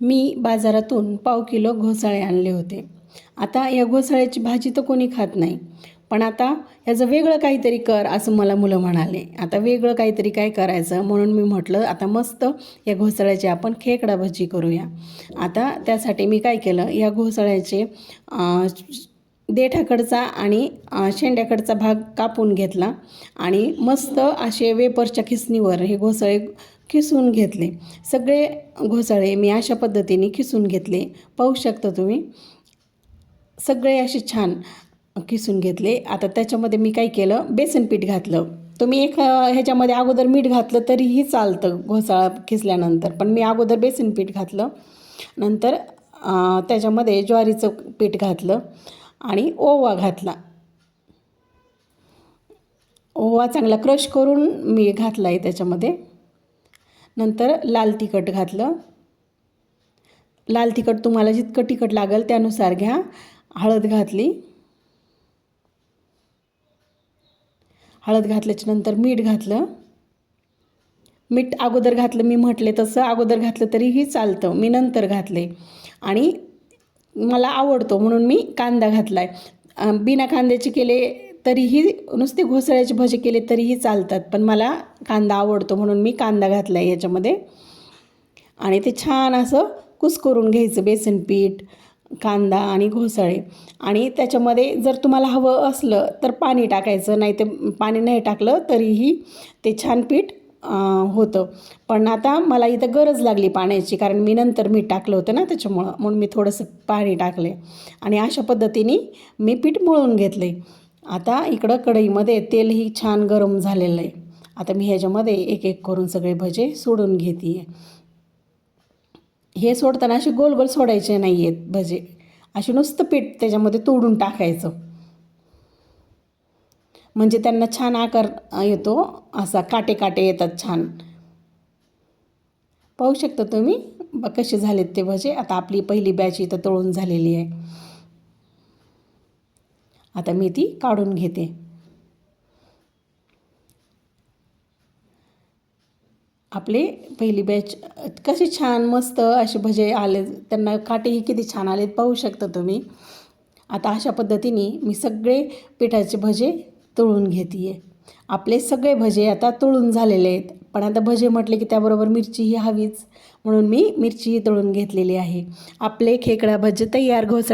मी बाजारातून पाव किलो घोसाळे आणले होते. आता या घोसाळ्याची भाजी तर कोणी खात नाही, पण आता याचं वेगळं काहीतरी कर असं मला मुलं म्हणाले. आता वेगळं काहीतरी काय करायचं म्हणून मी म्हटलं आता मस्त या घोसाळ्याची आपण खेकडा भजी करूया. आता त्यासाठी मी काय केलं, या घोसाळ्याचे देठाकडचा आणि शेंड्याकडचा भाग कापून घेतला आणि मस्त असे वेपरच्या खिसणीवर हे घोसाळे खिसून घेतले. सगळे घोसाळे मी अशा पद्धतीने खिसून घेतले. पाहू शकता तुम्ही, सगळे असे छान खिसून घेतले. आता त्याच्यामध्ये मी काय केलं, बेसन पीठ घातलं. तुम्ही ह्याच्यामध्ये अगोदर मीठ घातलं तरीही चालतं घोसाळा खिसल्यानंतर, पण मी अगोदर बेसन पीठ घातलं. नंतर त्याच्यामध्ये ज्वारीचं पीठ घातलं आणि ओवा घातला. ओवा चांगला क्रश करून मी घातला आहे त्याच्यामध्ये. नंतर लाल तिखट घातलं. लाल तिखट तुम्हाला जितकं तिखट लागेल त्यानुसार घ्या. हळद घातली. हळद घातल्याच्या नंतर मीठ घातलं. मीठ अगोदर घातलं, मी म्हटले तसं अगोदर घातलं तरीही चालतं, मी नंतर घातले. आणि मला आवडतो म्हणून मी कांदा घातला आहे. बिना कांद्याचे केले तरीही, नुसते घोसाळ्याचे भजे केले तरीही चालतात, पण मला कांदा आवडतो म्हणून मी कांदा घातला आहे याच्यामध्ये. आणि ते छान असं कुस्करून घ्यायचं, बेसन पीठ, कांदा आणि घोसाळे. आणि त्याच्यामध्ये जर तुम्हाला हवं असलं तर पाणी टाकायचं, नाही ते पाणी नाही टाकलं तरीही ते छान पीठ होतं. पण आता मला इथं गरज लागली पाण्याची, कारण मी नंतर मीठ टाकलं होतं ना त्याच्यामुळं, म्हणून मी थोडंसं पाणी टाकले आणि अशा पद्धतीने मी पीठ मळून घेतले. आता इकडं कढईमध्ये तेलही छान गरम झालेलं आहे. आता मी ह्याच्यामध्ये एक एक करून सगळे भजे सोडून घेते. हे सोडताना असे गोल गोल सोडायचे नाही आहेत भजे, असे नुसतं पीठ त्याच्यामध्ये तोडून टाकायचं, म्हणजे त्यांना छान आकार येतो, असा काटे काटे येतात छान. पाहू शकता तुम्ही कसे झालेत ते भजे. आता आपली पहिली बॅच इथं तळून झालेली आहे. आता मी ती काढून घेते. आपले पहिली बॅच कसे छान मस्त असे भजे आले, त्यांना काटेही किती छान आलेत पाहू शकता तुम्ही. आता अशा पद्धतीने मी सगळे पिठाचे भजे तळून घेते आहे. आपले सगळे भजे आता तळून झालेले आहेत, पण आता भजे म्हटले की त्याबरोबर मिरचीही हवीच, म्हणून मी मिरचीही तळून घेतलेली आहे. आपले खेकडा भजे तयार. घोसाळे